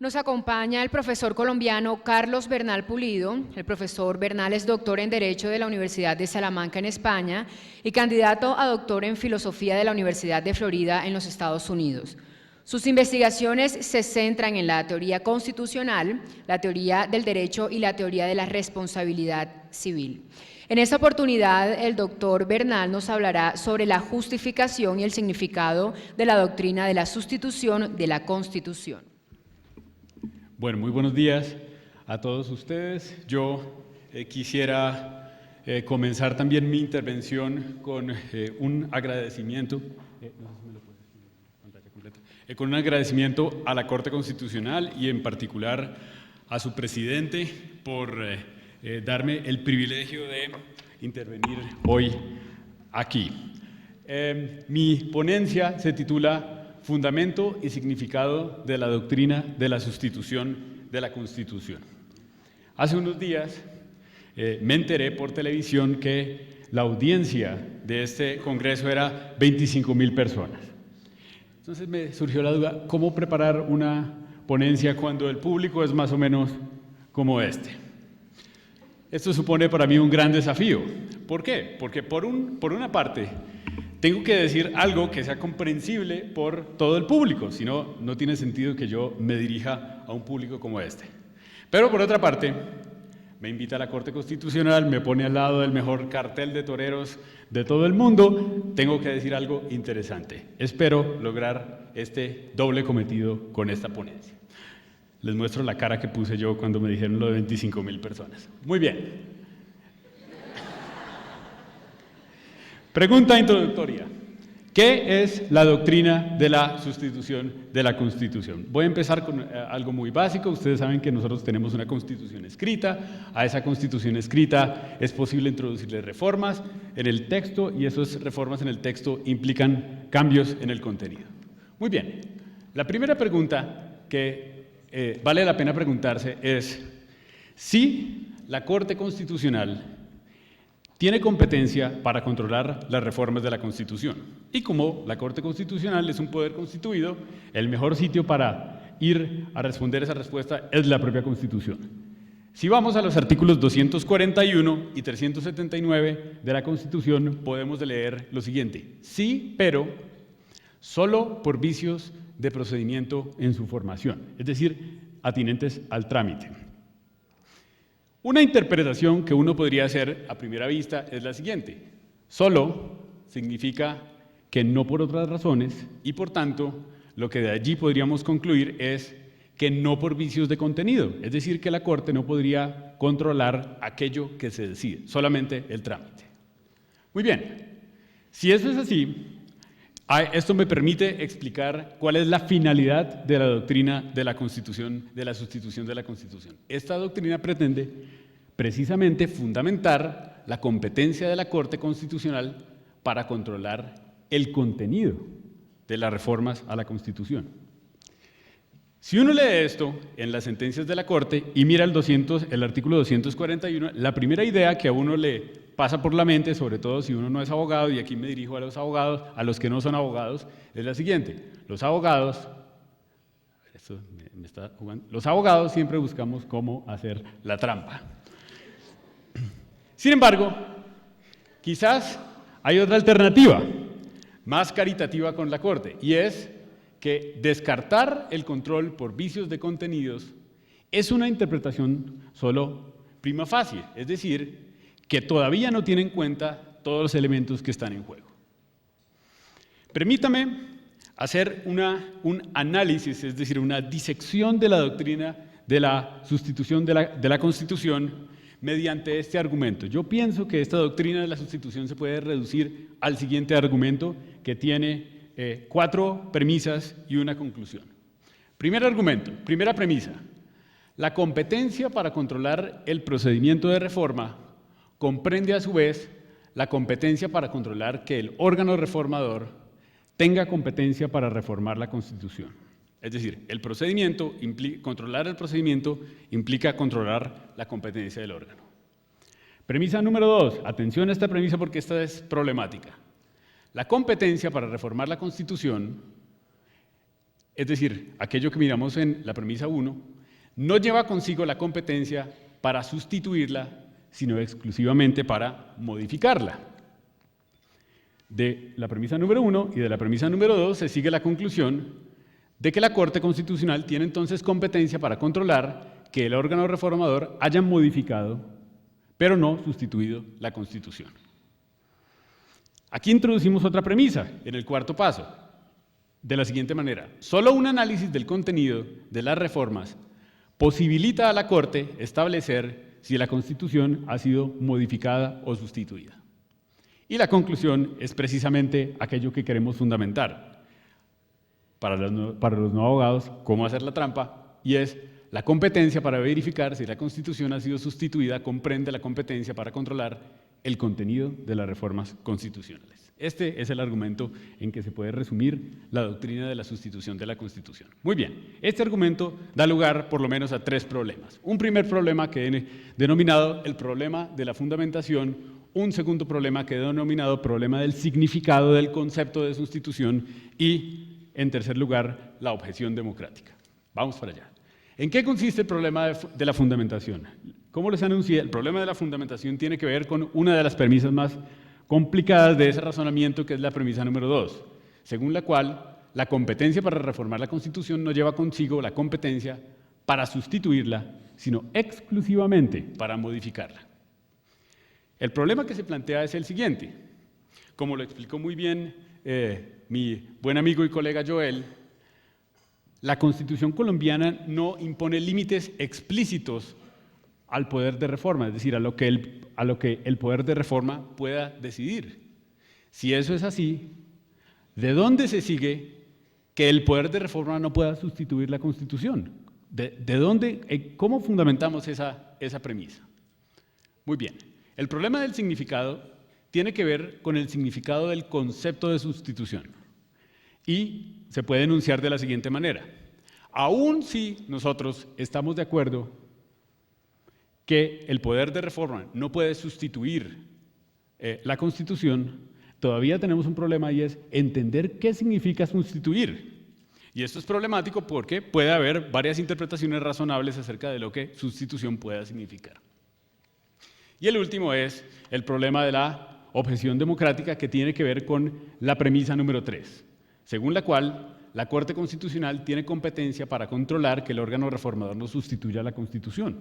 Nos acompaña el profesor colombiano Carlos Bernal Pulido. El profesor Bernal es doctor en Derecho de la Universidad de Salamanca en España y candidato a doctor en Filosofía de la Universidad de Florida en los Estados Unidos. Sus investigaciones se centran en la teoría constitucional, la teoría del derecho y la teoría de la responsabilidad civil. En esta oportunidad, el doctor Bernal nos hablará sobre la justificación y el significado de la doctrina de la sustitución de la Constitución. Bueno, muy buenos días a todos ustedes. Yo quisiera comenzar también mi intervención con un agradecimiento. Con un agradecimiento a la Corte Constitucional y en particular a su presidente por darme el privilegio de intervenir hoy aquí. Mi ponencia se titula Fundamento y significado de la doctrina de la sustitución de la Constitución. Hace unos días me enteré por televisión que la audiencia de este congreso era 25.000 personas. Entonces me surgió la duda, ¿cómo preparar una ponencia cuando el público es más o menos como este? Esto supone para mí un gran desafío. ¿Por qué? Porque por una parte tengo que decir algo que sea comprensible por todo el público, si no, no tiene sentido que yo me dirija a un público como este. Pero por otra parte, me invita a la Corte Constitucional, me pone al lado del mejor cartel de toreros de todo el mundo, tengo que decir algo interesante. Espero lograr este doble cometido con esta ponencia. Les muestro la cara que puse yo cuando me dijeron lo de 25.000 personas. Muy bien. Pregunta introductoria. ¿Qué es la doctrina de la sustitución de la Constitución? Voy a empezar con algo muy básico. Ustedes saben que nosotros tenemos una Constitución escrita. A esa Constitución escrita es posible introducirle reformas en el texto y esas reformas en el texto implican cambios en el contenido. Muy bien. La primera pregunta que vale la pena preguntarse es si la Corte Constitucional tiene competencia para controlar las reformas de la Constitución. Y como la Corte Constitucional es un poder constituido, el mejor sitio para ir a responder esa respuesta es la propia Constitución. Si vamos a los artículos 241 y 379 de la Constitución, podemos leer lo siguiente. Sí, pero solo por vicios de procedimiento en su formación, es decir, atinentes al trámite. Una interpretación que uno podría hacer a primera vista es la siguiente. Solo significa que no por otras razones y por tanto lo que de allí podríamos concluir es que no por vicios de contenido, es decir, que la Corte no podría controlar aquello que se decide, solamente el trámite. Muy bien, si eso es así, esto me permite explicar cuál es la finalidad de la doctrina de la Constitución, de la sustitución de la Constitución. Esta doctrina pretende precisamente fundamentar la competencia de la Corte Constitucional para controlar el contenido de las reformas a la Constitución. Si uno lee esto en las sentencias de la Corte y mira el artículo 241, la primera idea que a uno le pasa por la mente, sobre todo si uno no es abogado, y aquí me dirijo a los abogados, a los que no son abogados, es la siguiente. Los abogados siempre buscamos cómo hacer la trampa. Sin embargo, quizás hay otra alternativa, más caritativa con la Corte, y es que descartar el control por vicios de contenidos es una interpretación solo prima facie, es decir, que todavía no tiene en cuenta todos los elementos que están en juego. Permítame hacer un análisis, es decir, una disección de la doctrina de la sustitución de la Constitución mediante este argumento. Yo pienso que esta doctrina de la sustitución se puede reducir al siguiente argumento que tiene 4 premisas y una conclusión. Primer argumento, primera premisa. La competencia para controlar el procedimiento de reforma comprende a su vez la competencia para controlar que el órgano reformador tenga competencia para reformar la Constitución. Es decir, controlar el procedimiento implica controlar la competencia del órgano. Premisa número 2. Atención a esta premisa porque esta es problemática. La competencia para reformar la Constitución es decir, aquello que miramos en la premisa 1, no lleva consigo la competencia para sustituirla, sino exclusivamente para modificarla. De la premisa número 1 y de la premisa número 2 se sigue la conclusión de que la Corte Constitucional tiene entonces competencia para controlar que el órgano reformador haya modificado, pero no sustituido, la Constitución. Aquí introducimos otra premisa en el cuarto paso, de la siguiente manera: solo un análisis del contenido de las reformas posibilita a la Corte establecer si la Constitución ha sido modificada o sustituida. Y la conclusión es precisamente aquello que queremos fundamentar para los no abogados, cómo hacer la trampa, y es la competencia para verificar si la Constitución ha sido sustituida, comprende la competencia para controlar el contenido de las reformas constitucionales. Este es el argumento en que se puede resumir la doctrina de la sustitución de la Constitución. Muy bien, este argumento da lugar por lo menos a 3 problemas. Un primer problema que he denominado el problema de la fundamentación, un segundo problema que he denominado problema del significado del concepto de sustitución y, en tercer lugar, la objeción democrática. Vamos para allá. ¿En qué consiste el problema de la fundamentación? Como les anuncié, el problema de la fundamentación tiene que ver con una de las premisas más complicadas de ese razonamiento, que es la premisa número 2, según la cual la competencia para reformar la Constitución no lleva consigo la competencia para sustituirla, sino exclusivamente para modificarla. El problema que se plantea es el siguiente. Como lo explicó muy bien mi buen amigo y colega Joel, la Constitución colombiana no impone límites explícitos al poder de reforma, es decir, a lo que el poder de reforma pueda decidir. Si eso es así, ¿de dónde se sigue que el poder de reforma no pueda sustituir la Constitución? ¿Cómo fundamentamos esa premisa? Muy bien, el problema del significado tiene que ver con el significado del concepto de sustitución y se puede enunciar de la siguiente manera: aun si nosotros estamos de acuerdo que el poder de reforma no puede sustituir la Constitución, todavía tenemos un problema, y es entender qué significa sustituir. Y esto es problemático porque puede haber varias interpretaciones razonables acerca de lo que sustitución pueda significar. Y el último es el problema de la objeción democrática, que tiene que ver con la premisa número 3, según la cual la Corte Constitucional tiene competencia para controlar que el órgano reformador no sustituya la Constitución.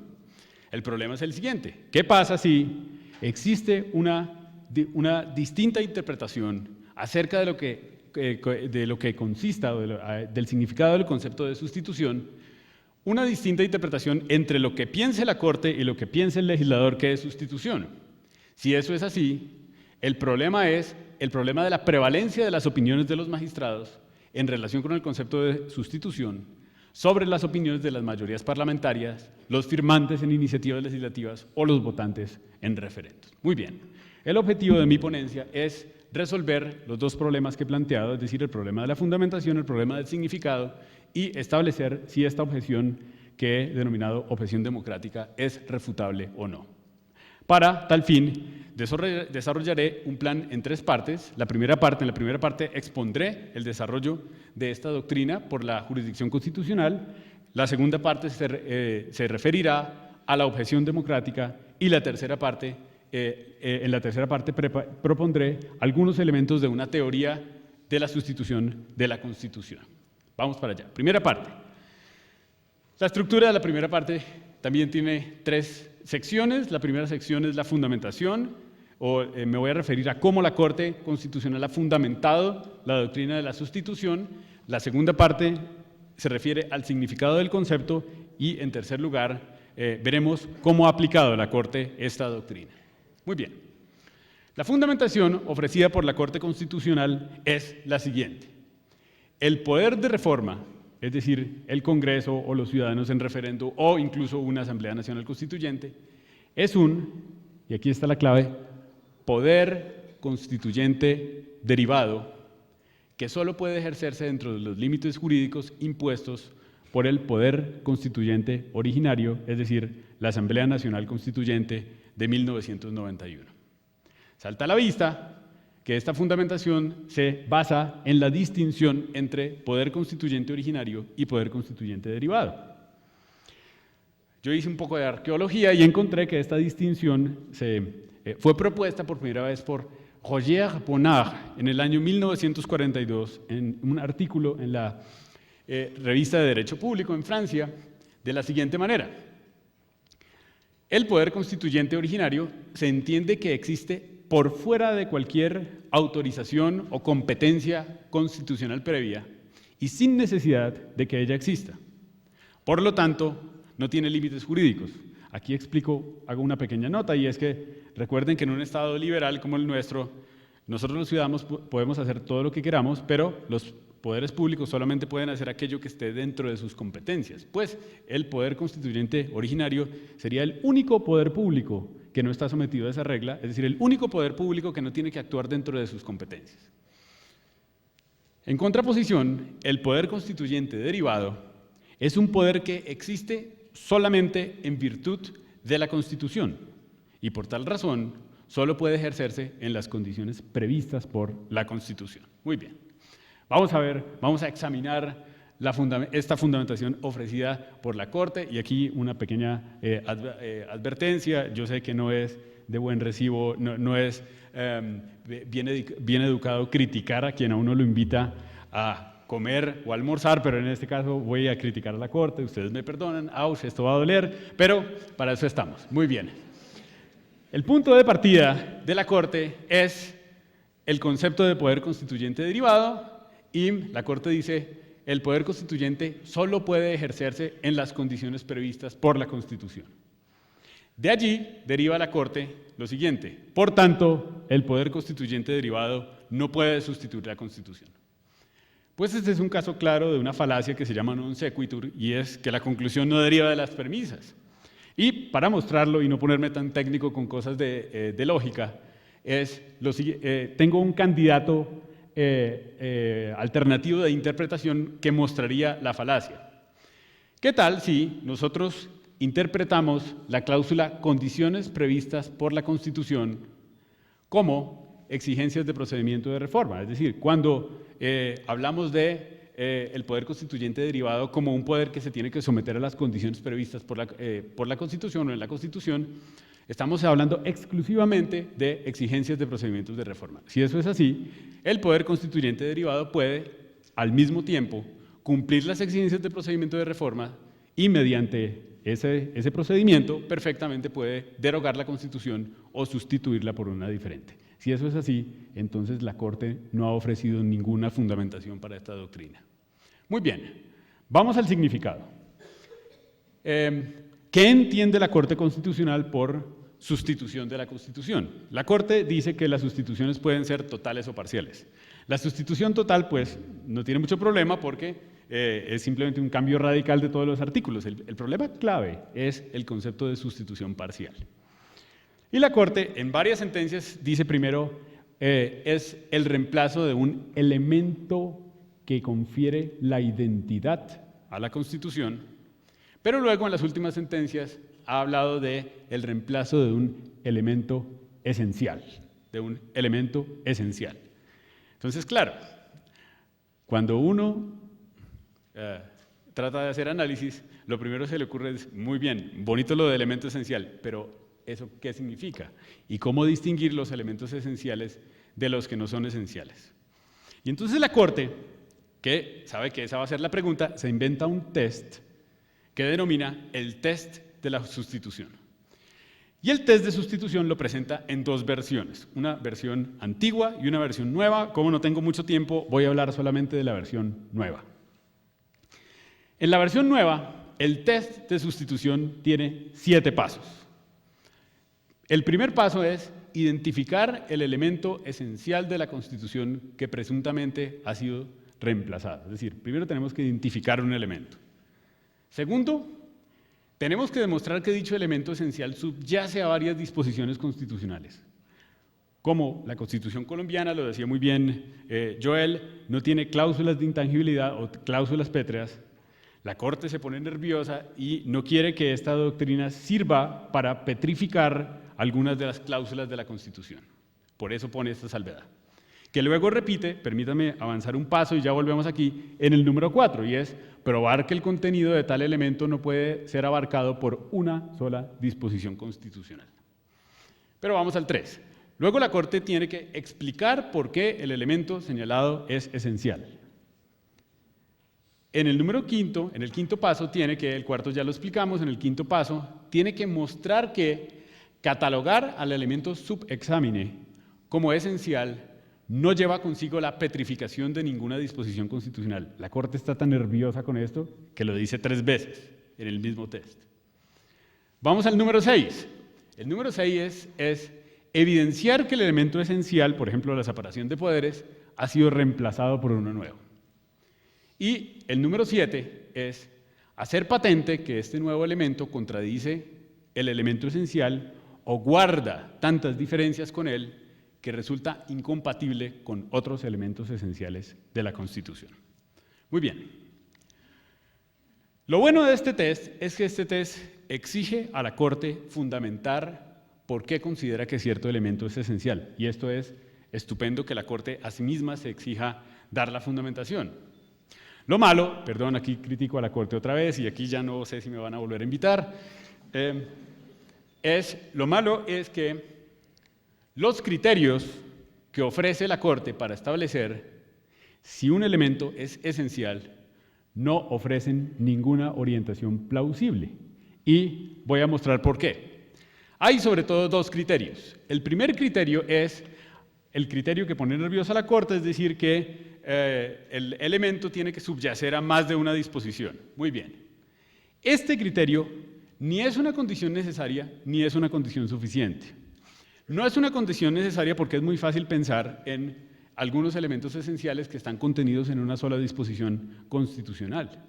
El problema es el siguiente: ¿qué pasa si existe una distinta interpretación acerca de lo que consista, del significado del concepto de sustitución, una distinta interpretación entre lo que piense la Corte y lo que piense el legislador que es sustitución? Si eso es así, el problema es el problema de la prevalencia de las opiniones de los magistrados en relación con el concepto de sustitución sobre las opiniones de las mayorías parlamentarias, los firmantes en iniciativas legislativas o los votantes en referendos. Muy bien, el objetivo de mi ponencia es resolver los 2 problemas que he planteado, es decir, el problema de la fundamentación, el problema del significado, y establecer si esta objeción, que he denominado objeción democrática, es refutable o no. Para tal fin, desarrollaré un plan en 3 partes. En la primera parte expondré el desarrollo de esta doctrina por la jurisdicción constitucional. La segunda parte se referirá a la objeción democrática, y en la tercera parte propondré algunos elementos de una teoría de la sustitución de la Constitución. Vamos para allá. Primera parte. La estructura de la primera parte también tiene 3 secciones. La primera sección es la fundamentación, me voy a referir a cómo la Corte Constitucional ha fundamentado la doctrina de la sustitución. La segunda parte se refiere al significado del concepto y, en tercer lugar, veremos cómo ha aplicado la Corte esta doctrina. Muy bien. La fundamentación ofrecida por la Corte Constitucional es la siguiente: el poder de reforma, es decir, el Congreso o los ciudadanos en referendo o incluso una Asamblea Nacional Constituyente, es y aquí está la clave, poder constituyente derivado que solo puede ejercerse dentro de los límites jurídicos impuestos por el poder constituyente originario, es decir, la Asamblea Nacional Constituyente de 1991. Salta a la vista que esta fundamentación se basa en la distinción entre poder constituyente originario y poder constituyente derivado. Yo hice un poco de arqueología y encontré que esta distinción fue propuesta por primera vez por Roger Bonnard en el año 1942 en un artículo en la revista de Derecho Público en Francia de la siguiente manera. El poder constituyente originario se entiende que existe por fuera de cualquier autorización o competencia constitucional previa y sin necesidad de que ella exista. Por lo tanto, no tiene límites jurídicos. Aquí hago una pequeña nota, y es que recuerden que en un Estado liberal como el nuestro, nosotros los ciudadanos podemos hacer todo lo que queramos, pero los poderes públicos solamente pueden hacer aquello que esté dentro de sus competencias. Pues el poder constituyente originario sería el único poder público que no está sometido a esa regla, es decir, el único poder público que no tiene que actuar dentro de sus competencias. En contraposición, el poder constituyente derivado es un poder que existe solamente en virtud de la Constitución y por tal razón solo puede ejercerse en las condiciones previstas por la Constitución. Muy bien, vamos a examinar esta fundamentación ofrecida por la Corte, y aquí una pequeña advertencia. Yo sé que no es de buen recibo, no es bien educado criticar a quien a uno lo invita a comer o almorzar, pero en este caso voy a criticar a la Corte, ustedes me perdonan, esto va a doler, pero para eso estamos. Muy bien. El punto de partida de la Corte es el concepto de poder constituyente derivado, y la Corte dice: el poder constituyente solo puede ejercerse en las condiciones previstas por la Constitución. De allí deriva la Corte lo siguiente: por tanto, el poder constituyente derivado no puede sustituir la Constitución. Pues este es un caso claro de una falacia que se llama non sequitur, y es que la conclusión no deriva de las premisas. Y para mostrarlo y no ponerme tan técnico con cosas de lógica, tengo un candidato alternativo de interpretación que mostraría la falacia. ¿Qué tal si nosotros interpretamos la cláusula condiciones previstas por la Constitución como exigencias de procedimiento de reforma? Es decir, cuando hablamos de el poder constituyente derivado como un poder que se tiene que someter a las condiciones previstas por la Constitución o en la Constitución, estamos hablando exclusivamente de exigencias de procedimientos de reforma. Si eso es así, el poder constituyente derivado puede, al mismo tiempo, cumplir las exigencias de procedimiento de reforma y, mediante ese procedimiento, perfectamente puede derogar la Constitución o sustituirla por una diferente. Si eso es así, entonces la Corte no ha ofrecido ninguna fundamentación para esta doctrina. Muy bien, vamos al significado. ¿Qué entiende la Corte Constitucional por sustitución de la Constitución? La Corte dice que las sustituciones pueden ser totales o parciales. La sustitución total, pues, no tiene mucho problema porque es simplemente un cambio radical de todos los artículos. El problema clave es el concepto de sustitución parcial. Y la Corte, en varias sentencias, dice primero, es el reemplazo de un elemento que confiere la identidad a la Constitución, pero luego en las últimas sentencias ha hablado de el reemplazo de un elemento esencial, Entonces, claro, cuando uno trata de hacer análisis, lo primero que se le ocurre es: muy bien, bonito lo de elemento esencial, pero ¿eso qué significa? ¿Y cómo distinguir los elementos esenciales de los que no son esenciales? Y entonces la Corte, que sabe que esa va a ser la pregunta, se inventa un test que denomina el test de la sustitución. Y el test de sustitución lo presenta en dos versiones, una versión antigua y una versión nueva. Como no tengo mucho tiempo, voy a hablar solamente de la versión nueva. En la versión nueva, el test de sustitución tiene 7 pasos. El primer paso es identificar el elemento esencial de la Constitución que presuntamente ha sido reemplazado. Es decir, primero tenemos que identificar un elemento. Segundo, tenemos que demostrar que dicho elemento esencial subyace a varias disposiciones constitucionales. Como la Constitución colombiana, lo decía muy bien Joel, no tiene cláusulas de intangibilidad o cláusulas pétreas, la Corte se pone nerviosa y no quiere que esta doctrina sirva para petrificar algunas de las cláusulas de la Constitución. Por eso pone esta salvedad. que luego repite, permítame avanzar un paso y ya volvemos aquí, en el número 4, y es probar que el contenido de tal elemento no puede ser abarcado por una sola disposición constitucional. Pero vamos al 3. Luego la Corte tiene que explicar por qué el elemento señalado es esencial. En el número 5, en el quinto paso, el cuarto ya lo explicamos, en el quinto paso, tiene que mostrar que catalogar al elemento subexámine como esencial no lleva consigo la petrificación de ninguna disposición constitucional. La Corte está tan nerviosa con esto que lo dice 3 veces en el mismo test. Vamos al número 6. El número 6 es evidenciar que el elemento esencial, por ejemplo, la separación de poderes, ha sido reemplazado por uno nuevo. Y el número 7 es hacer patente que este nuevo elemento contradice el elemento esencial o guarda tantas diferencias con él que resulta incompatible con otros elementos esenciales de la Constitución. Muy bien. Lo bueno de este test es que este test exige a la Corte fundamentar por qué considera que cierto elemento es esencial. Y esto es estupendo que la Corte a sí misma se exija dar la fundamentación. Lo malo, perdón, aquí critico a la Corte otra vez y aquí ya no sé si me van a volver a invitar, lo malo es que los criterios que ofrece la Corte para establecer si un elemento es esencial no ofrecen ninguna orientación plausible. Y voy a mostrar por qué. Hay sobre todo 2 criterios. El primer criterio es el criterio que pone nerviosa a la Corte, es decir, que el elemento tiene que subyacer a más de una disposición. Muy bien. Este criterio ni es una condición necesaria ni es una condición suficiente. No es una condición necesaria porque es muy fácil pensar en algunos elementos esenciales que están contenidos en una sola disposición constitucional.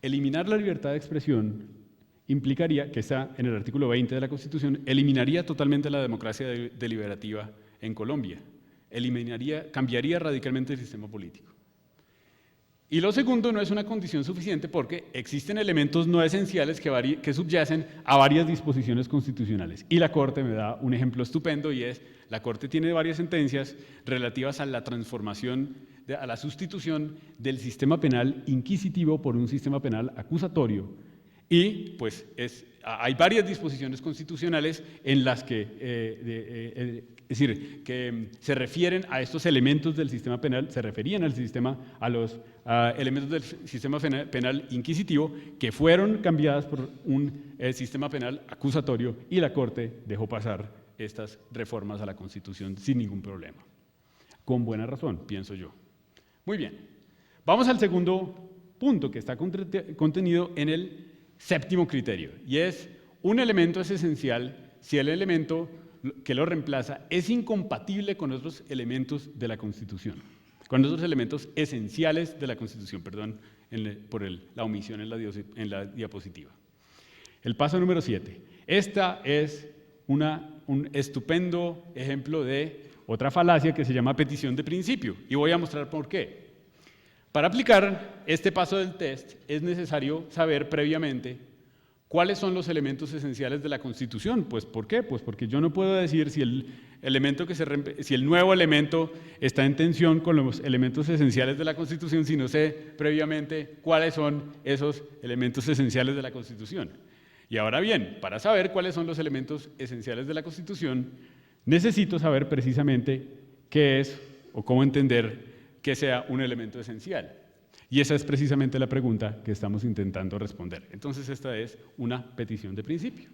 Eliminar la libertad de expresión implicaría, que está en el artículo 20 de la Constitución, eliminaría totalmente la democracia deliberativa en Colombia, cambiaría radicalmente el sistema político. Y lo segundo, no es una condición suficiente porque existen elementos no esenciales que subyacen a varias disposiciones constitucionales. Y la Corte me da un ejemplo estupendo y es, la Corte tiene varias sentencias relativas a la transformación, a la sustitución del sistema penal inquisitivo por un sistema penal acusatorio. Y pues hay varias disposiciones constitucionales en las que, es decir, que se refieren a estos elementos del sistema penal, se referían a los elementos del sistema penal inquisitivo que fueron cambiadas por un sistema penal acusatorio y la Corte dejó pasar estas reformas a la Constitución sin ningún problema. Con buena razón, pienso yo. Muy bien. Vamos al segundo punto que está contenido en el 7º criterio, y es un elemento es esencial si el elemento que lo reemplaza es incompatible con otros elementos de la Constitución, con otros elementos esenciales de la Constitución, perdón por la omisión en la diapositiva. El paso número 7. Esta es un estupendo ejemplo de otra falacia que se llama petición de principio, y voy a mostrar por qué. Para aplicar este paso del test es necesario saber previamente cuáles son los elementos esenciales de la Constitución. Pues ¿por qué? Pues porque yo no puedo decir si el nuevo elemento está en tensión con los elementos esenciales de la Constitución si no sé previamente cuáles son esos elementos esenciales de la Constitución. Y ahora bien, para saber cuáles son los elementos esenciales de la Constitución, necesito saber precisamente qué es o cómo entender que sea un elemento esencial. Y esa es precisamente la pregunta que estamos intentando responder. Entonces, esta es una petición de principio.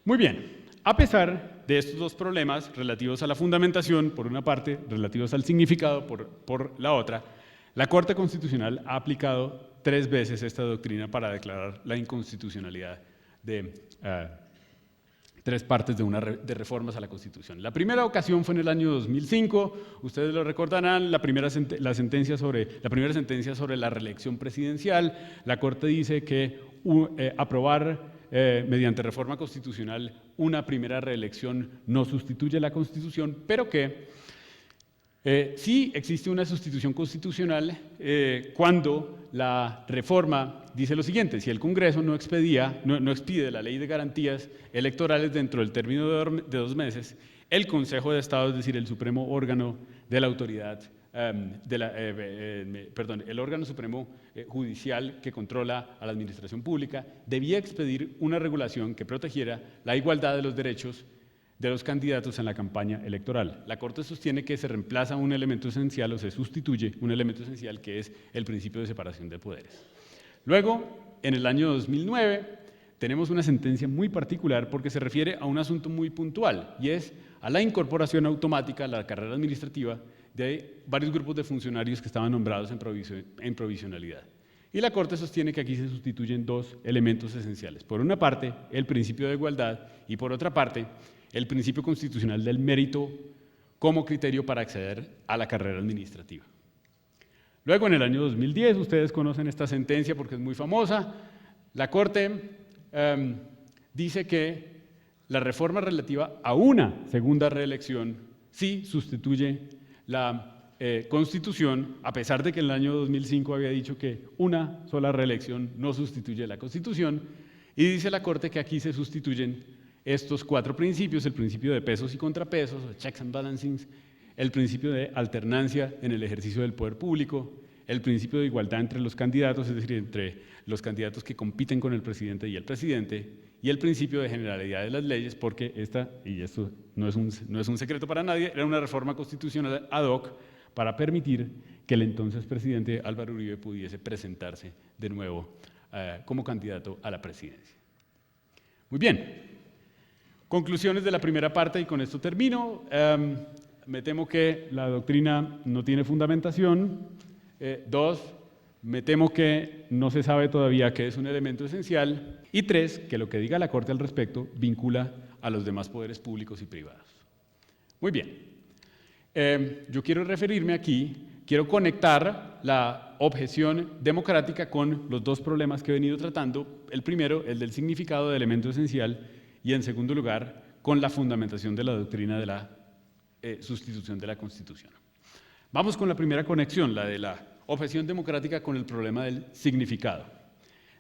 Muy bien, a pesar de estos 2 problemas relativos a la fundamentación, por una parte, relativos al significado, por la otra, la Corte Constitucional ha aplicado 3 veces esta doctrina para declarar la inconstitucionalidad de 3 partes de reformas a la Constitución. La primera ocasión fue en el año 2005, ustedes lo recordarán, la primera sentencia sobre la reelección presidencial. La Corte dice que aprobar mediante reforma constitucional una primera reelección no sustituye la Constitución, pero que sí existe una sustitución constitucional cuando la reforma dice lo siguiente: si el Congreso no expide la ley de garantías electorales dentro del término de 2 meses, el Consejo de Estado, es decir, el supremo órgano de la autoridad, el órgano supremo judicial que controla a la administración pública, debía expedir una regulación que protegiera la igualdad de los derechos de los candidatos en la campaña electoral. La Corte sostiene que se reemplaza un elemento esencial o se sustituye un elemento esencial que es el principio de separación de poderes. Luego, en el año 2009, tenemos una sentencia muy particular porque se refiere a un asunto muy puntual y es a la incorporación automática a la carrera administrativa de varios grupos de funcionarios que estaban nombrados en provisionalidad. Y la Corte sostiene que aquí se sustituyen dos elementos esenciales. Por una parte, el principio de igualdad y por otra parte, el principio constitucional del mérito como criterio para acceder a la carrera administrativa. Luego, en el año 2010, ustedes conocen esta sentencia porque es muy famosa, la Corte dice que la reforma relativa a una segunda reelección sí sustituye la Constitución, a pesar de que en el año 2005 había dicho que una sola reelección no sustituye la Constitución, y dice la Corte que aquí se sustituyen estos cuatro principios: el principio de pesos y contrapesos, checks and balancings, el principio de alternancia en el ejercicio del poder público, el principio de igualdad entre los candidatos, es decir, entre los candidatos que compiten con el presidente, y el principio de generalidad de las leyes, porque esta, y esto no es un secreto para nadie, era una reforma constitucional ad hoc para permitir que el entonces presidente Álvaro Uribe pudiese presentarse de nuevo como candidato a la presidencia. Muy bien. Conclusiones de la primera parte, y con esto termino. Me temo que la doctrina no tiene fundamentación. Dos, me temo que no se sabe todavía qué es un elemento esencial. Y tres, que lo que diga la Corte al respecto vincula a los demás poderes públicos y privados. Muy bien. Yo quiero referirme aquí, quiero conectar la objeción democrática con los dos problemas que he venido tratando. El primero, el del significado de elemento esencial, y en segundo lugar, con la fundamentación de la doctrina de la sustitución de la Constitución. Vamos con la primera conexión, la de la objeción democrática con el problema del significado.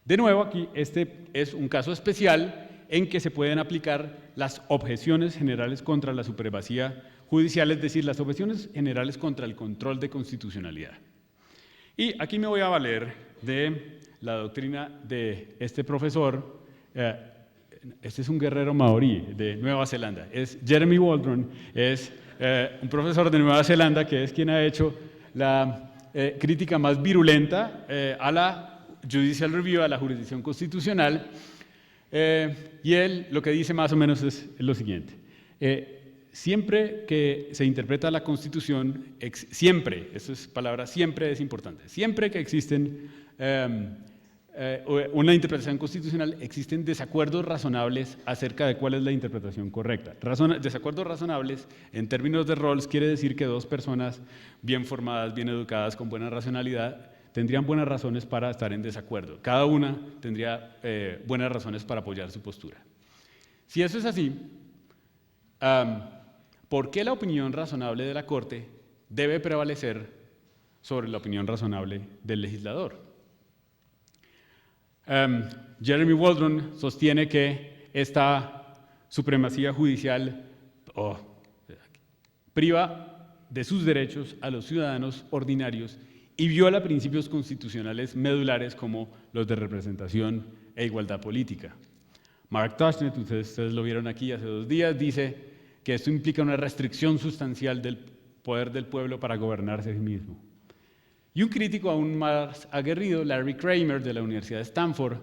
De nuevo, aquí este es un caso especial en que se pueden aplicar las objeciones generales contra la supremacía judicial, es decir, las objeciones generales contra el control de constitucionalidad. Y aquí me voy a valer de la doctrina de este profesor. Este es un guerrero maorí de Nueva Zelanda, es Jeremy Waldron, es un profesor de Nueva Zelanda que es quien ha hecho la crítica más virulenta a la Judicial Review, a la jurisdicción constitucional, y él lo que dice más o menos es lo siguiente: siempre que se interpreta la Constitución, siempre, eso es palabra, siempre es importante, siempre que existen una interpretación constitucional, existen desacuerdos razonables acerca de cuál es la interpretación correcta. Desacuerdos razonables, en términos de roles, quiere decir que dos personas bien formadas, bien educadas, con buena racionalidad, tendrían buenas razones para estar en desacuerdo. Cada una tendría buenas razones para apoyar su postura. Si eso es así, ¿por qué la opinión razonable de la Corte debe prevalecer sobre la opinión razonable del legislador? Jeremy Waldron sostiene que esta supremacía judicial priva de sus derechos a los ciudadanos ordinarios y viola principios constitucionales medulares como los de representación e igualdad política. Mark Tushnet, ustedes lo vieron aquí hace 2 días, dice que esto implica una restricción sustancial del poder del pueblo para gobernarse a sí mismo. Y un crítico aún más aguerrido, Larry Kramer, de la Universidad de Stanford,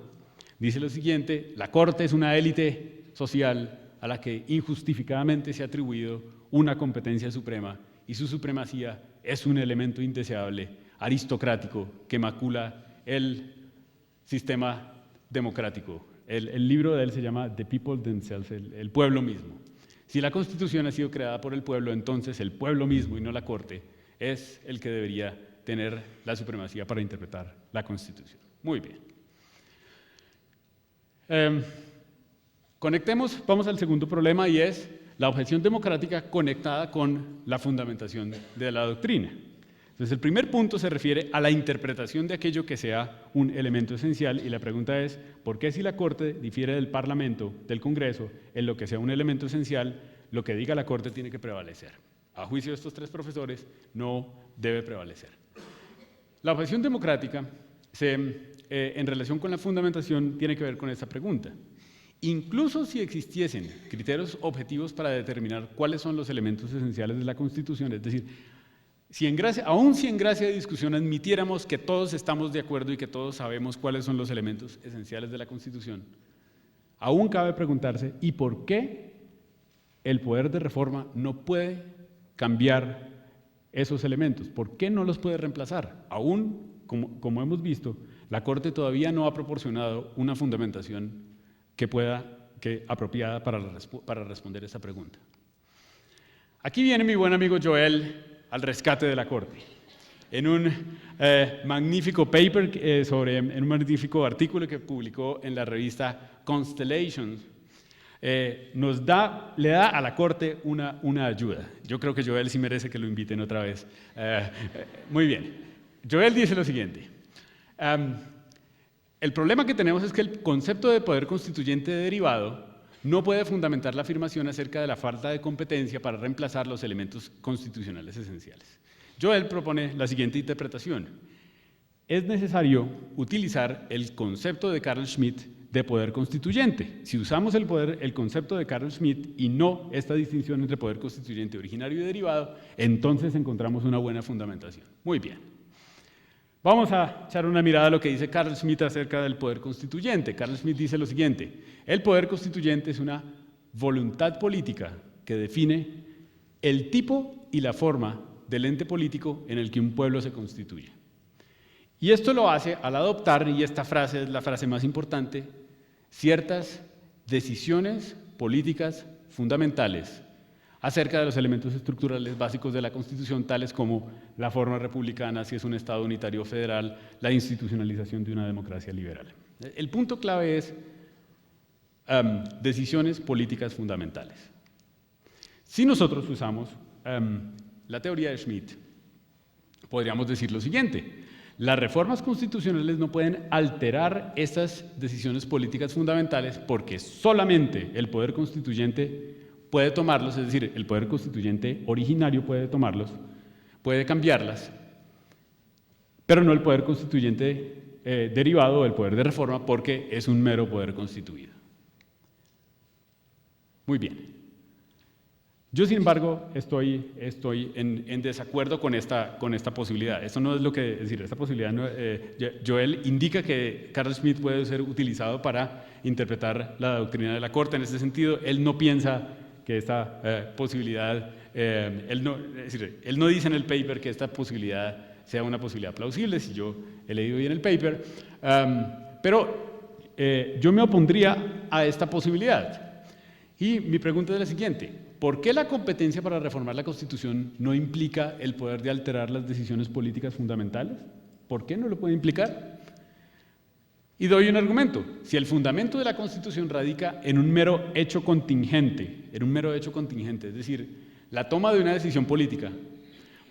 dice lo siguiente: la Corte es una élite social a la que injustificadamente se ha atribuido una competencia suprema, y su supremacía es un elemento indeseable, aristocrático, que macula el sistema democrático. El libro de él se llama The People Themselves, el pueblo mismo. Si la Constitución ha sido creada por el pueblo, entonces el pueblo mismo y no la Corte es el que debería tener la supremacía para interpretar la Constitución. Muy bien. Conectemos, vamos al segundo problema, y es la objeción democrática conectada con la fundamentación de la doctrina. Entonces, el primer punto se refiere a la interpretación de aquello que sea un elemento esencial, y la pregunta es: ¿por qué si la Corte difiere del Parlamento, del Congreso, en lo que sea un elemento esencial, lo que diga la Corte tiene que prevalecer. A juicio de estos tres profesores, no debe prevalecer. La objeción democrática, en relación con la fundamentación, tiene que ver con esta pregunta. Incluso si existiesen criterios objetivos para determinar cuáles son los elementos esenciales de la Constitución, es decir, aún si en gracia de discusión admitiéramos que todos estamos de acuerdo y que todos sabemos cuáles son los elementos esenciales de la Constitución, aún cabe preguntarse, ¿y por qué el poder de reforma no puede cambiar esos elementos? ¿Por qué no los puede reemplazar? Aún, como hemos visto, la Corte todavía no ha proporcionado una fundamentación apropiada para responder esta pregunta. Aquí viene mi buen amigo Joel al rescate de la Corte. En un magnífico paper, en un magnífico artículo que publicó en la revista Constellations, le da a la Corte una ayuda. Yo creo que Joel sí merece que lo inviten otra vez. Muy bien. Joel dice lo siguiente. El problema que tenemos es que el concepto de poder constituyente derivado no puede fundamentar la afirmación acerca de la falta de competencia para reemplazar los elementos constitucionales esenciales. Joel propone la siguiente interpretación. Es necesario utilizar el concepto de Carl Schmitt de poder constituyente. Si usamos el concepto de Carl Schmitt y no esta distinción entre poder constituyente originario y derivado, entonces encontramos una buena fundamentación. Muy bien. Vamos a echar una mirada a lo que dice Carl Schmitt acerca del poder constituyente. Carl Schmitt dice lo siguiente: el poder constituyente es una voluntad política que define el tipo y la forma del ente político en el que un pueblo se constituye. Y esto lo hace al adoptar, y esta frase es la frase más importante, ciertas decisiones políticas fundamentales acerca de los elementos estructurales básicos de la Constitución, tales como la forma republicana, si es un Estado unitario o federal, la institucionalización de una democracia liberal. El punto clave es decisiones políticas fundamentales. Si nosotros usamos la teoría de Schmitt, podríamos decir lo siguiente: las reformas constitucionales no pueden alterar estas decisiones políticas fundamentales porque solamente el poder constituyente puede tomarlos, es decir, el poder constituyente originario puede tomarlos, puede cambiarlas, pero no el poder constituyente derivado del poder de reforma, porque es un mero poder constituido. Muy bien. Yo, sin embargo, estoy en desacuerdo con esta posibilidad. Esto no es lo que, es decir, esta posibilidad, Joel indica que Carl Schmitt puede ser utilizado para interpretar la doctrina de la Corte. En este sentido, él no piensa que esta posibilidad, él no dice en el paper que esta posibilidad sea una posibilidad plausible, si yo he leído bien el paper, pero yo me opondría a esta posibilidad. Y mi pregunta es la siguiente: ¿por qué la competencia para reformar la Constitución no implica el poder de alterar las decisiones políticas fundamentales? ¿Por qué no lo puede implicar? Y doy un argumento. Si el fundamento de la Constitución radica en un mero hecho contingente, es decir, la toma de una decisión política,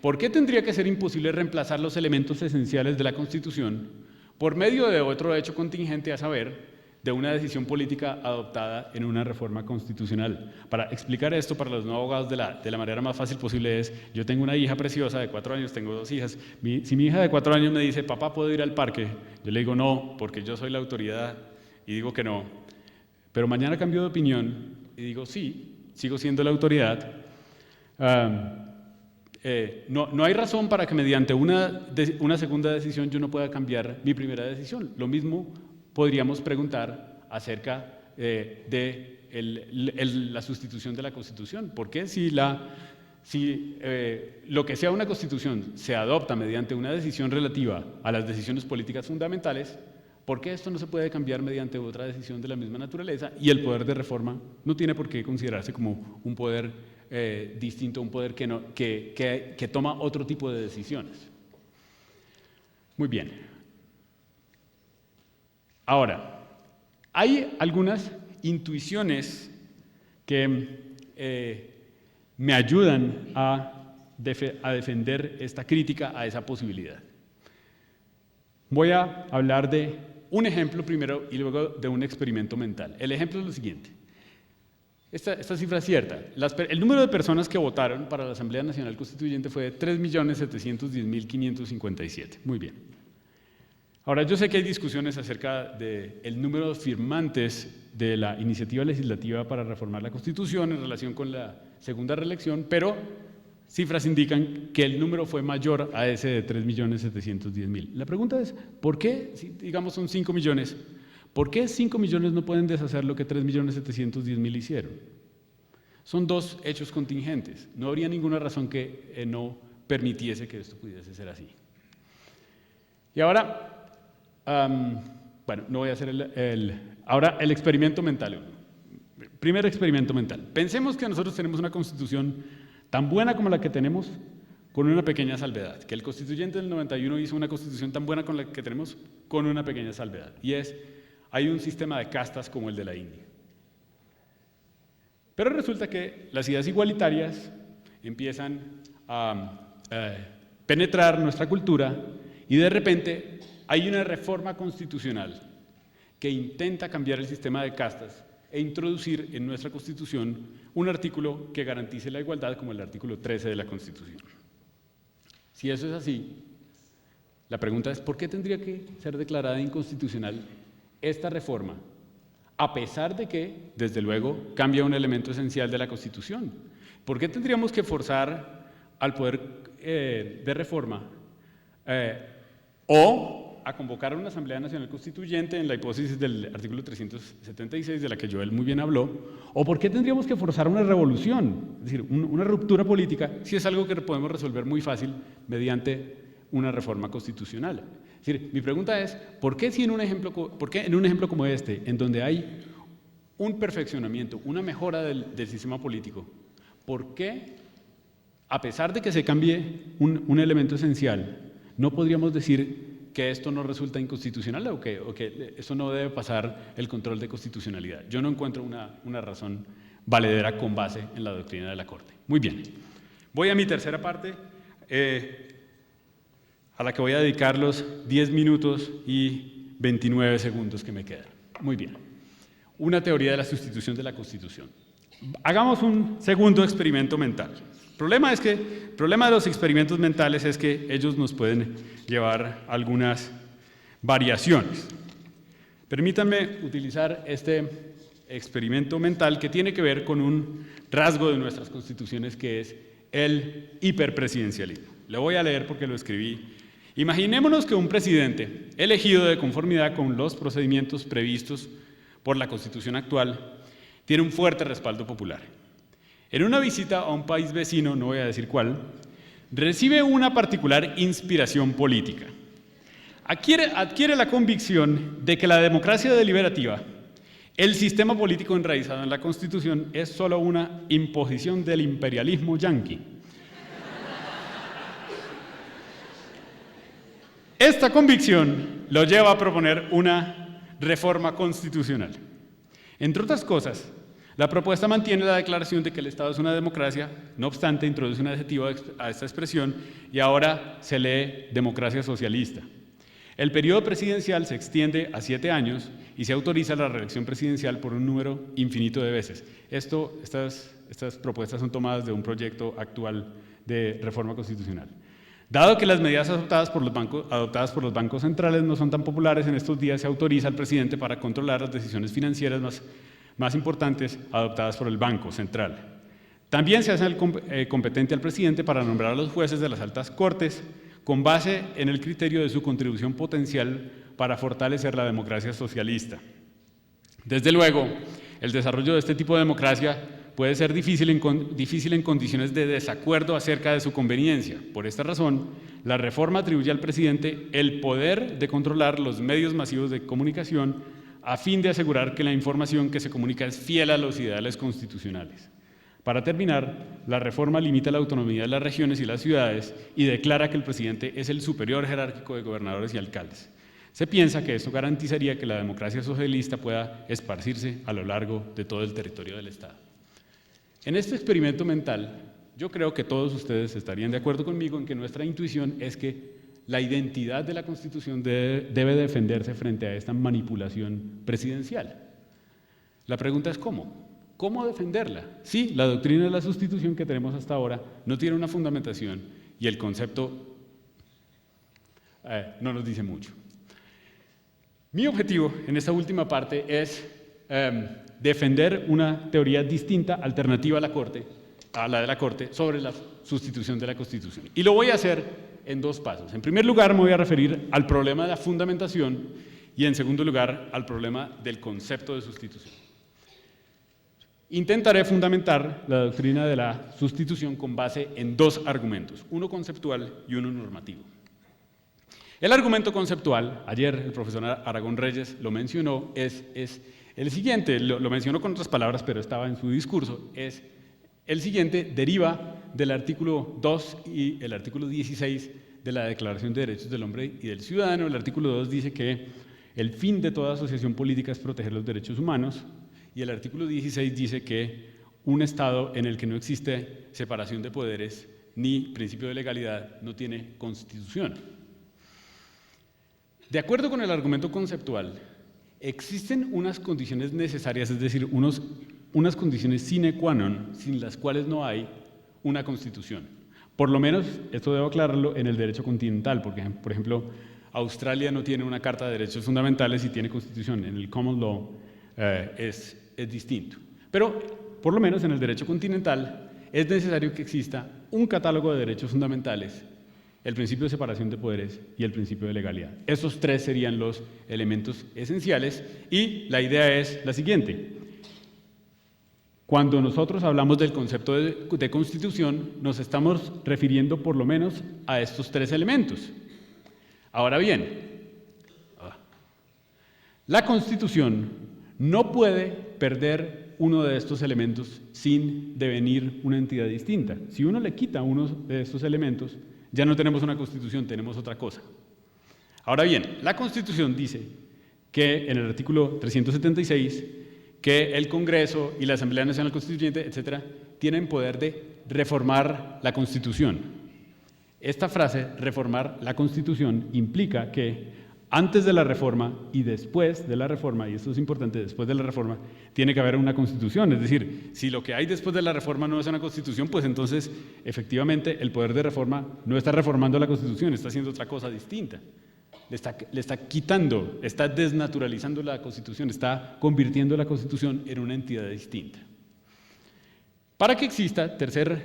¿por qué tendría que ser imposible reemplazar los elementos esenciales de la Constitución por medio de otro hecho contingente, a saber, de una decisión política adoptada en una reforma constitucional? Para explicar esto para los no abogados de la manera más fácil posible es: yo tengo una hija preciosa de 4 años, tengo 2 hijas. Si mi hija de 4 años me dice, papá, ¿puedo ir al parque?, yo le digo no, porque yo soy la autoridad, y digo que no. Pero mañana cambio de opinión y digo sí, sigo siendo la autoridad. No hay razón para que mediante una segunda decisión yo no pueda cambiar mi primera decisión. Lo mismo podríamos preguntar acerca de la sustitución de la Constitución. ¿Por qué si lo que sea una Constitución se adopta mediante una decisión relativa a las decisiones políticas fundamentales, por qué esto no se puede cambiar mediante otra decisión de la misma naturaleza? Y el poder de reforma no tiene por qué considerarse como un poder distinto, un poder que toma otro tipo de decisiones. Muy bien. Ahora, hay algunas intuiciones que me ayudan a defender esta crítica a esa posibilidad. Voy a hablar de un ejemplo primero y luego de un experimento mental. El ejemplo es lo siguiente. Esta cifra es cierta. El número de personas que votaron para la Asamblea Nacional Constituyente fue de 3.710.557. Muy bien. Ahora, yo sé que hay discusiones acerca del número de firmantes de la iniciativa legislativa para reformar la Constitución en relación con la segunda reelección, pero cifras indican que el número fue mayor a ese de 3.710.000. La pregunta es, ¿por qué, si digamos son 5 millones, por qué 5 millones no pueden deshacer lo que 3.710.000 hicieron? Son dos hechos contingentes. No habría ninguna razón que no permitiese que esto pudiese ser así. Y ahora, bueno, no voy a hacer ahora el experimento mental. Primer experimento mental. Pensemos que nosotros tenemos una constitución tan buena como la que tenemos, con una pequeña salvedad. Que el constituyente del 91 hizo una constitución tan buena como la que tenemos, con una pequeña salvedad. Y hay un sistema de castas como el de la India. Pero resulta que las ideas igualitarias empiezan a penetrar nuestra cultura y de repente hay una reforma constitucional que intenta cambiar el sistema de castas e introducir en nuestra Constitución un artículo que garantice la igualdad como el artículo 13 de la Constitución. Si eso es así, la pregunta es ¿por qué tendría que ser declarada inconstitucional esta reforma? A pesar de que, desde luego, cambia un elemento esencial de la Constitución. ¿Por qué tendríamos que forzar al poder de reforma o a convocar a una Asamblea Nacional Constituyente en la hipótesis del artículo 376, de la que Joel muy bien habló? ¿O por qué tendríamos que forzar una revolución, es decir, una ruptura política, si es algo que podemos resolver muy fácil mediante una reforma constitucional? Es decir, mi pregunta es, ¿por qué en un ejemplo como este, en donde hay un perfeccionamiento, una mejora del sistema político, ¿por qué, a pesar de que se cambie un elemento esencial, no podríamos decir que esto no resulta inconstitucional o que eso no debe pasar el control de constitucionalidad? Yo no encuentro una razón valedera con base en la doctrina de la Corte. Muy bien. Voy a mi tercera parte, a la que voy a dedicar los 10 minutos y 29 segundos que me quedan. Muy bien. Una teoría de la sustitución de la Constitución. Hagamos un segundo experimento mental. El problema de los experimentos mentales es que ellos nos pueden llevar a algunas variaciones. Permítanme utilizar este experimento mental que tiene que ver con un rasgo de nuestras constituciones que es el hiperpresidencialismo. Lo voy a leer porque lo escribí. Imaginémonos que un presidente elegido de conformidad con los procedimientos previstos por la Constitución actual tiene un fuerte respaldo popular. En una visita a un país vecino, no voy a decir cuál, recibe una particular inspiración política. Adquiere la convicción de que la democracia deliberativa, el sistema político enraizado en la Constitución, es solo una imposición del imperialismo yanqui. Esta convicción lo lleva a proponer una reforma constitucional. Entre otras cosas, la propuesta mantiene la declaración de que el Estado es una democracia, no obstante, introduce un adjetivo a esta expresión y ahora se lee democracia socialista. El periodo presidencial se extiende a 7 años y se autoriza la reelección presidencial por un número infinito de veces. Estas propuestas son tomadas de un proyecto actual de reforma constitucional. Dado que las medidas adoptadas por los bancos centrales no son tan populares, en estos días se autoriza al presidente para controlar las decisiones financieras más importantes adoptadas por el Banco Central. También se hace competente al presidente para nombrar a los jueces de las altas cortes con base en el criterio de su contribución potencial para fortalecer la democracia socialista. Desde luego, el desarrollo de este tipo de democracia puede ser difícil en condiciones de desacuerdo acerca de su conveniencia. Por esta razón, la reforma atribuye al presidente el poder de controlar los medios masivos de comunicación a fin de asegurar que la información que se comunica es fiel a los ideales constitucionales. Para terminar, la reforma limita la autonomía de las regiones y las ciudades y declara que el presidente es el superior jerárquico de gobernadores y alcaldes. Se piensa que esto garantizaría que la democracia socialista pueda esparcirse a lo largo de todo el territorio del Estado. En este experimento mental, yo creo que todos ustedes estarían de acuerdo conmigo en que nuestra intuición es que la identidad de la Constitución debe defenderse frente a esta manipulación presidencial. La pregunta es ¿cómo? ¿Cómo defenderla? Sí, la doctrina de la sustitución que tenemos hasta ahora no tiene una fundamentación y el concepto no nos dice mucho. Mi objetivo en esta última parte es defender una teoría distinta, alternativa a la de la Corte, sobre la sustitución de la Constitución. Y lo voy a hacer en dos pasos. En primer lugar, me voy a referir al problema de la fundamentación y en segundo lugar, al problema del concepto de sustitución. Intentaré fundamentar la doctrina de la sustitución con base en dos argumentos, uno conceptual y uno normativo. El argumento conceptual, ayer el profesor Aragón Reyes lo mencionó, es el siguiente, lo mencionó con otras palabras, pero estaba en su discurso, es el siguiente, deriva del artículo 2 y el artículo 16 de la Declaración de Derechos del Hombre y del Ciudadano. El artículo 2 dice que el fin de toda asociación política es proteger los derechos humanos, y el artículo 16 dice que un Estado en el que no existe separación de poderes ni principio de legalidad no tiene constitución. De acuerdo con el argumento conceptual, existen unas condiciones necesarias, es decir, unas condiciones sine qua non, sin las cuales no hay una constitución. Por lo menos, esto debo aclararlo, en el derecho continental, porque, por ejemplo, Australia no tiene una Carta de Derechos Fundamentales y tiene constitución. En el common law es distinto. Pero, por lo menos en el derecho continental, es necesario que exista un catálogo de derechos fundamentales, el principio de separación de poderes y el principio de legalidad. Esos tres serían los elementos esenciales y la idea es la siguiente. Cuando nosotros hablamos del concepto de constitución, nos estamos refiriendo por lo menos a estos tres elementos. Ahora bien, la Constitución no puede perder uno de estos elementos sin devenir una entidad distinta. Si uno le quita uno de estos elementos, ya no tenemos una Constitución, tenemos otra cosa. Ahora bien, la Constitución dice que en el artículo 376 que el Congreso y la Asamblea Nacional Constituyente, etcétera, tienen poder de reformar la Constitución. Esta frase, reformar la Constitución, implica que antes de la reforma y después de la reforma, y esto es importante, después de la reforma, tiene que haber una Constitución. Es decir, si lo que hay después de la reforma no es una Constitución, pues entonces, efectivamente, el poder de reforma no está reformando la Constitución, está haciendo otra cosa distinta. Le está quitando, está desnaturalizando la Constitución, está convirtiendo la Constitución en una entidad distinta. Para que exista, tercera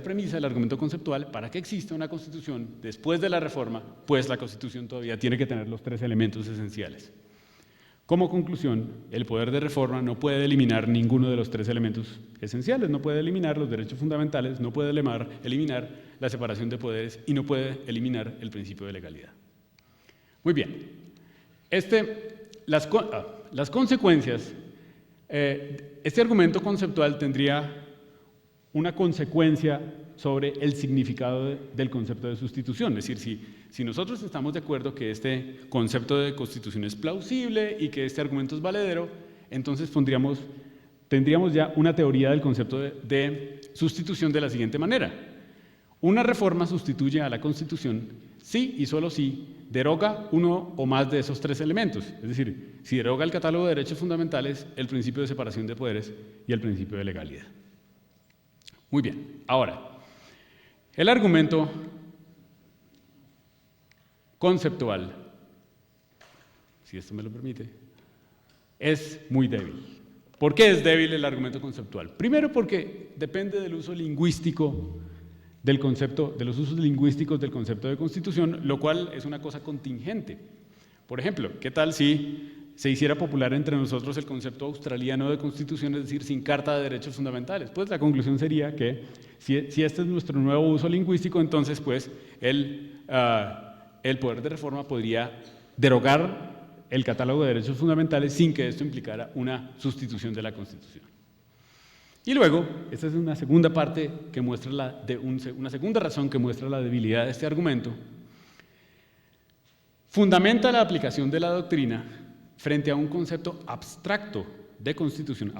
premisa del argumento conceptual, para que exista una Constitución después de la reforma, pues la Constitución todavía tiene que tener los tres elementos esenciales. Como conclusión, el poder de reforma no puede eliminar ninguno de los tres elementos esenciales, no puede eliminar los derechos fundamentales, no puede eliminar la separación de poderes y no puede eliminar el principio de legalidad. Muy bien, las consecuencias, este argumento conceptual tendría una consecuencia sobre el significado del concepto de sustitución. Es decir, si nosotros estamos de acuerdo que este concepto de constitución es plausible y que este argumento es valedero, entonces tendríamos ya una teoría del concepto de sustitución de la siguiente manera. Una reforma sustituye a la Constitución si y solo si deroga uno o más de esos tres elementos. Es decir, si deroga el catálogo de derechos fundamentales, el principio de separación de poderes y el principio de legalidad. Muy bien, ahora, el argumento conceptual, si esto me lo permite, es muy débil. ¿Por qué es débil el argumento conceptual? Primero porque depende del uso lingüístico del concepto, de los usos lingüísticos del concepto de constitución, lo cual es una cosa contingente. Por ejemplo, ¿qué tal si se hiciera popular entre nosotros el concepto australiano de constitución, es decir, sin Carta de Derechos Fundamentales? Pues la conclusión sería que si este es nuestro nuevo uso lingüístico, entonces pues el poder de reforma podría derogar el catálogo de derechos fundamentales sin que esto implicara una sustitución de la Constitución. Y luego, esta es una segunda parte que muestra una segunda razón que muestra la debilidad de este argumento. Fundamenta la aplicación de la doctrina frente a un concepto abstracto de constitución,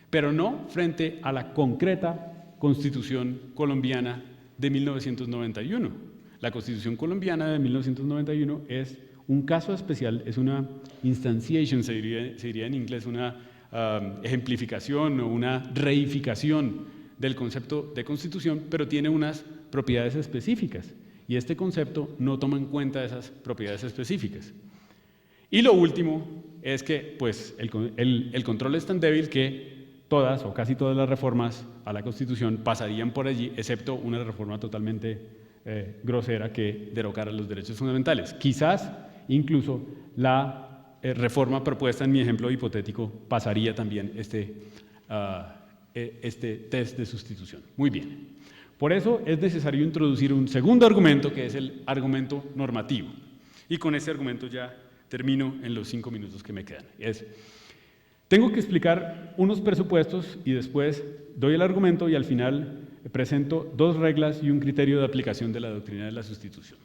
pero no frente a la concreta Constitución colombiana de 1991. La Constitución colombiana de 1991 es un caso especial, es una instantiation, se diría en inglés, una ejemplificación o una reificación del concepto de constitución, pero tiene unas propiedades específicas, y este concepto no toma en cuenta esas propiedades específicas. Y lo último es que pues, el control es tan débil que todas o casi todas las reformas a la Constitución pasarían por allí, excepto una reforma totalmente grosera que derogara los derechos fundamentales. Quizás incluso la reforma propuesta en mi ejemplo hipotético pasaría también este test de sustitución. Muy bien. Por eso es necesario introducir un segundo argumento, que es el argumento normativo. Y con este argumento ya termino en los 5 minutos que me quedan. Tengo que explicar unos presupuestos y después doy el argumento y al final presento 2 reglas y un criterio de aplicación de la doctrina de la sustitución.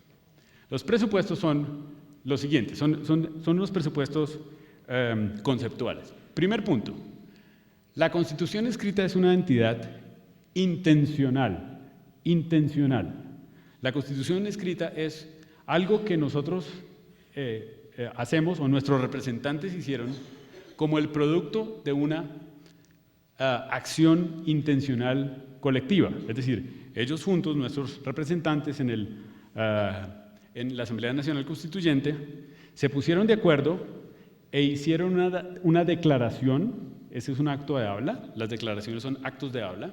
Los presupuestos son los siguientes, son unos presupuestos conceptuales. Primer punto, la Constitución escrita es una entidad intencional. La Constitución escrita es algo que nosotros hacemos o nuestros representantes hicieron como el producto de una acción intencional colectiva. Es decir, ellos juntos, nuestros representantes en la Asamblea Nacional Constituyente, se pusieron de acuerdo e hicieron una declaración. Ese es un acto de habla, las declaraciones son actos de habla,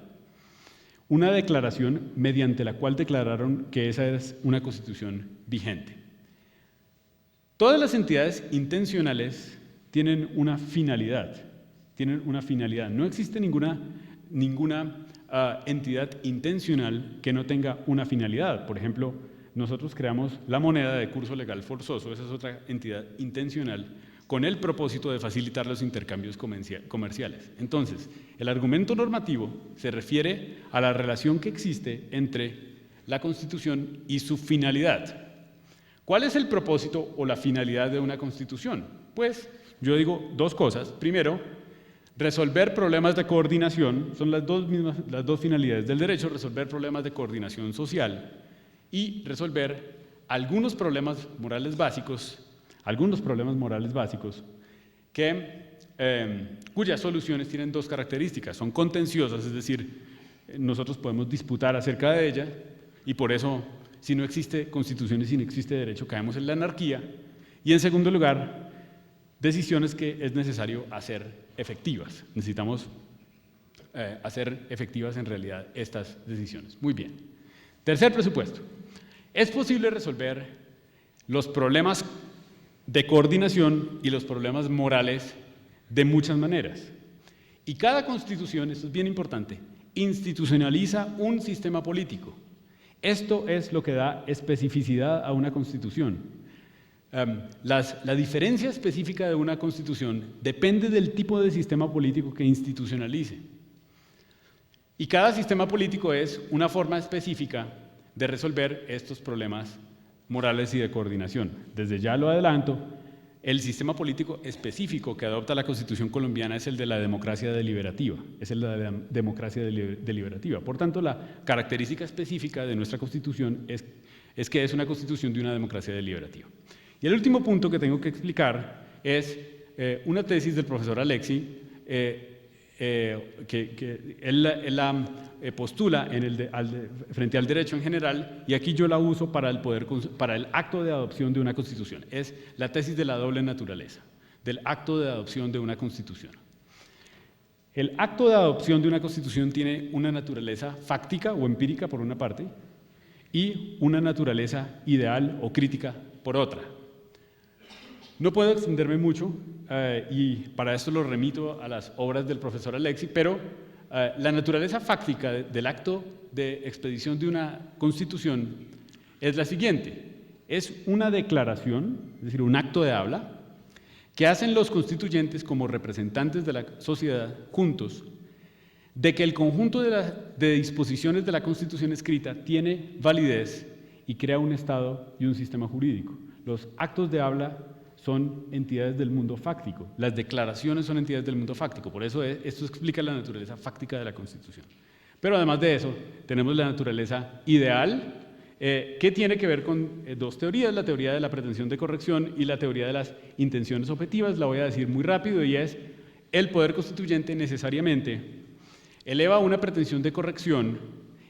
una declaración mediante la cual declararon que esa es una constitución vigente. Todas las entidades intencionales tienen una finalidad, No existe ninguna entidad intencional que no tenga una finalidad. Por ejemplo, nosotros creamos la moneda de curso legal forzoso, esa es otra entidad intencional, con el propósito de facilitar los intercambios comerciales. Entonces, el argumento normativo se refiere a la relación que existe entre la Constitución y su finalidad. ¿Cuál es el propósito o la finalidad de una Constitución? Pues yo digo 2 cosas. Primero, resolver problemas de coordinación, son las dos finalidades del derecho, resolver problemas de coordinación social y resolver algunos problemas morales básicos cuyas soluciones tienen 2 características. Son contenciosas, es decir, nosotros podemos disputar acerca de ellas y por eso, si no existe constitución y si no existe derecho, caemos en la anarquía. Y en segundo lugar, decisiones que es necesario hacer efectivas. Necesitamos hacer efectivas en realidad estas decisiones. Muy bien. Tercer presupuesto. Es posible resolver los problemas de coordinación y los problemas morales de muchas maneras. Y cada constitución, esto es bien importante, institucionaliza un sistema político. Esto es lo que da especificidad a una constitución. La diferencia específica de una constitución depende del tipo de sistema político que institucionalice. Y cada sistema político es una forma específica de resolver estos problemas morales y de coordinación. Desde ya lo adelanto, el sistema político específico que adopta la Constitución colombiana es el de la democracia deliberativa, Por tanto, la característica específica de nuestra Constitución es que es una Constitución de una democracia deliberativa. Y el último punto que tengo que explicar es una tesis del profesor Alexi, que él la postula frente al derecho en general, y aquí yo la uso para el acto de adopción de una constitución. Es la tesis de la doble naturaleza, del acto de adopción de una constitución. El acto de adopción de una constitución tiene una naturaleza fáctica o empírica por una parte, y una naturaleza ideal o crítica por otra. No puedo extenderme mucho y para esto lo remito a las obras del profesor Alexi, pero la naturaleza fáctica del acto de expedición de una constitución es la siguiente. Es una declaración, es decir, un acto de habla, que hacen los constituyentes como representantes de la sociedad juntos, de que el conjunto de disposiciones de la Constitución escrita tiene validez y crea un Estado y un sistema jurídico. Los actos de habla son entidades del mundo fáctico, las declaraciones son entidades del mundo fáctico, por eso esto explica la naturaleza fáctica de la Constitución. Pero además de eso, tenemos la naturaleza ideal, que tiene que ver con dos teorías, la teoría de la pretensión de corrección y la teoría de las intenciones objetivas. La voy a decir muy rápido y es: el poder constituyente necesariamente eleva una pretensión de corrección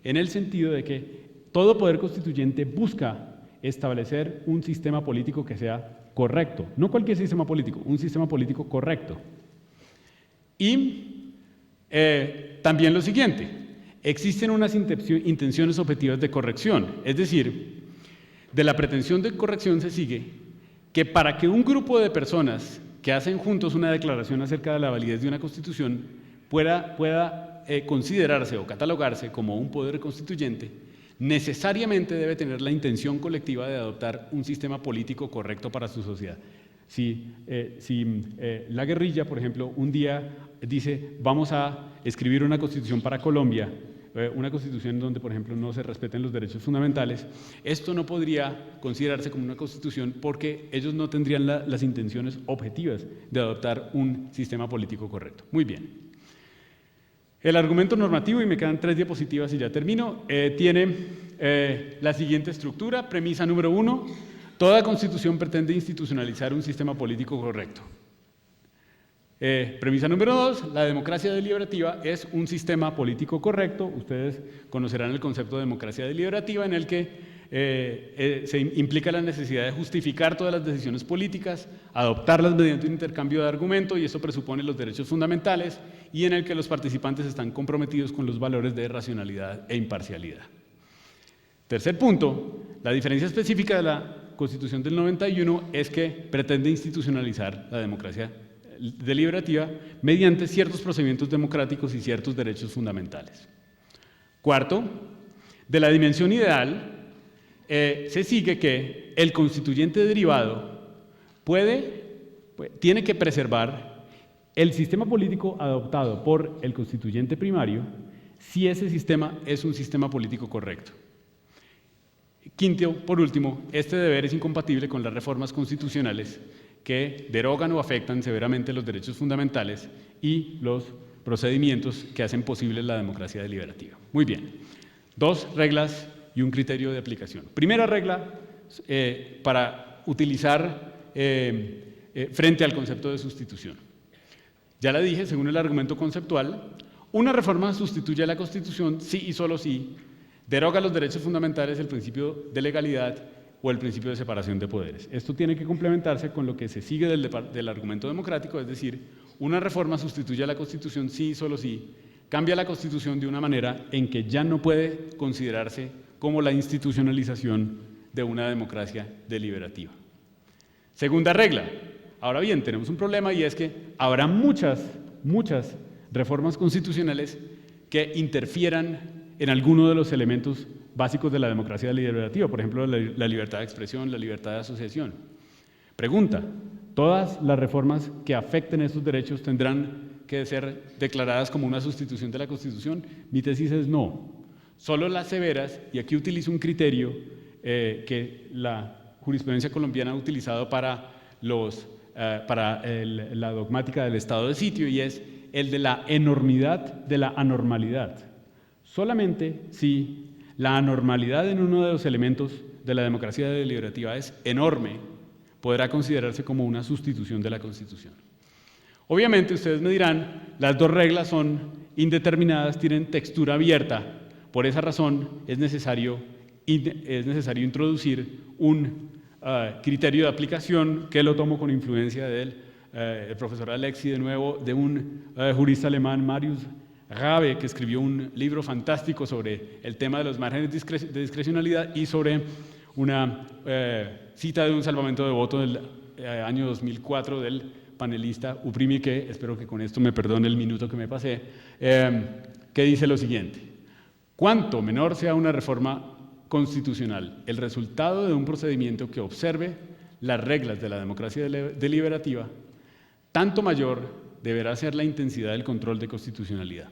en el sentido de que todo poder constituyente busca establecer un sistema político que sea correcto, no cualquier sistema político, un sistema político correcto. Y también lo siguiente: existen unas intenciones objetivas de corrección, es decir, de la pretensión de corrección se sigue que para que un grupo de personas que hacen juntos una declaración acerca de la validez de una constitución pueda considerarse o catalogarse como un poder constituyente, necesariamente debe tener la intención colectiva de adoptar un sistema político correcto para su sociedad. Si la guerrilla, por ejemplo, un día dice: vamos a escribir una constitución para Colombia, una constitución donde, por ejemplo, no se respeten los derechos fundamentales, esto no podría considerarse como una constitución porque ellos no tendrían las intenciones objetivas de adoptar un sistema político correcto. Muy bien. El argumento normativo, y me quedan 3 diapositivas y ya termino, tiene la siguiente estructura. Premisa número 1: toda constitución pretende institucionalizar un sistema político correcto. Premisa número 2: la democracia deliberativa es un sistema político correcto. Ustedes conocerán el concepto de democracia deliberativa, en el que se implica la necesidad de justificar todas las decisiones políticas, adoptarlas mediante un intercambio de argumentos, y eso presupone los derechos fundamentales, y en el que los participantes están comprometidos con los valores de racionalidad e imparcialidad. Tercer punto: la diferencia específica de la Constitución del 91 es que pretende institucionalizar la democracia deliberativa mediante ciertos procedimientos democráticos y ciertos derechos fundamentales. Cuarto: de la dimensión ideal se sigue que el constituyente derivado tiene que preservar el sistema político adoptado por el constituyente primario si ese sistema es un sistema político correcto. Quinto, por último, este deber es incompatible con las reformas constitucionales que derogan o afectan severamente los derechos fundamentales y los procedimientos que hacen posible la democracia deliberativa. Muy bien. 2 reglas y un criterio de aplicación. Primera regla para utilizar frente al concepto de sustitución. Ya la dije, según el argumento conceptual, una reforma sustituye a la Constitución si y solo si deroga los derechos fundamentales, el principio de legalidad o el principio de separación de poderes. Esto tiene que complementarse con lo que se sigue del argumento democrático, es decir, una reforma sustituye a la Constitución si y solo si cambia la Constitución de una manera en que ya no puede considerarse como la institucionalización de una democracia deliberativa. Segunda regla. Ahora bien, tenemos un problema, y es que habrá muchas reformas constitucionales que interfieran en alguno de los elementos básicos de la democracia deliberativa, por ejemplo, la libertad de expresión, la libertad de asociación. Pregunta: ¿todas las reformas que afecten esos derechos tendrán que ser declaradas como una sustitución de la Constitución? Mi tesis es no. Solo las severas, y aquí utilizo un criterio que la jurisprudencia colombiana ha utilizado para la dogmática del estado de sitio, y es el de la enormidad de la anormalidad. Solamente si la anormalidad en uno de los elementos de la democracia deliberativa es enorme, podrá considerarse como una sustitución de la Constitución. Obviamente, ustedes me dirán, las 2 reglas son indeterminadas, tienen textura abierta. Por esa razón es necesario introducir un criterio de aplicación, que lo tomo con influencia del profesor Alexi, de nuevo, de un jurista alemán, Marius Rabe, que escribió un libro fantástico sobre el tema de los márgenes de discrecionalidad, y sobre una cita de un salvamento de voto del año 2004 del panelista Uprimi, que espero que con esto me perdone el minuto que me pasé, que dice lo siguiente: cuanto menor sea una reforma constitucional el resultado de un procedimiento que observe las reglas de la democracia deliberativa, tanto mayor deberá ser la intensidad del control de constitucionalidad.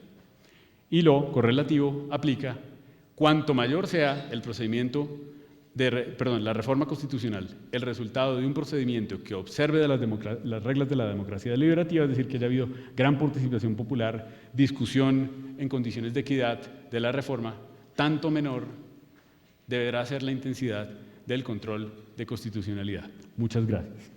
Y lo correlativo aplica: cuanto mayor sea el procedimiento la reforma constitucional, el resultado de un procedimiento que observe de las reglas de la democracia deliberativa, es decir, que haya habido gran participación popular, discusión en condiciones de equidad de la reforma, tanto menor deberá ser la intensidad del control de constitucionalidad. Muchas gracias.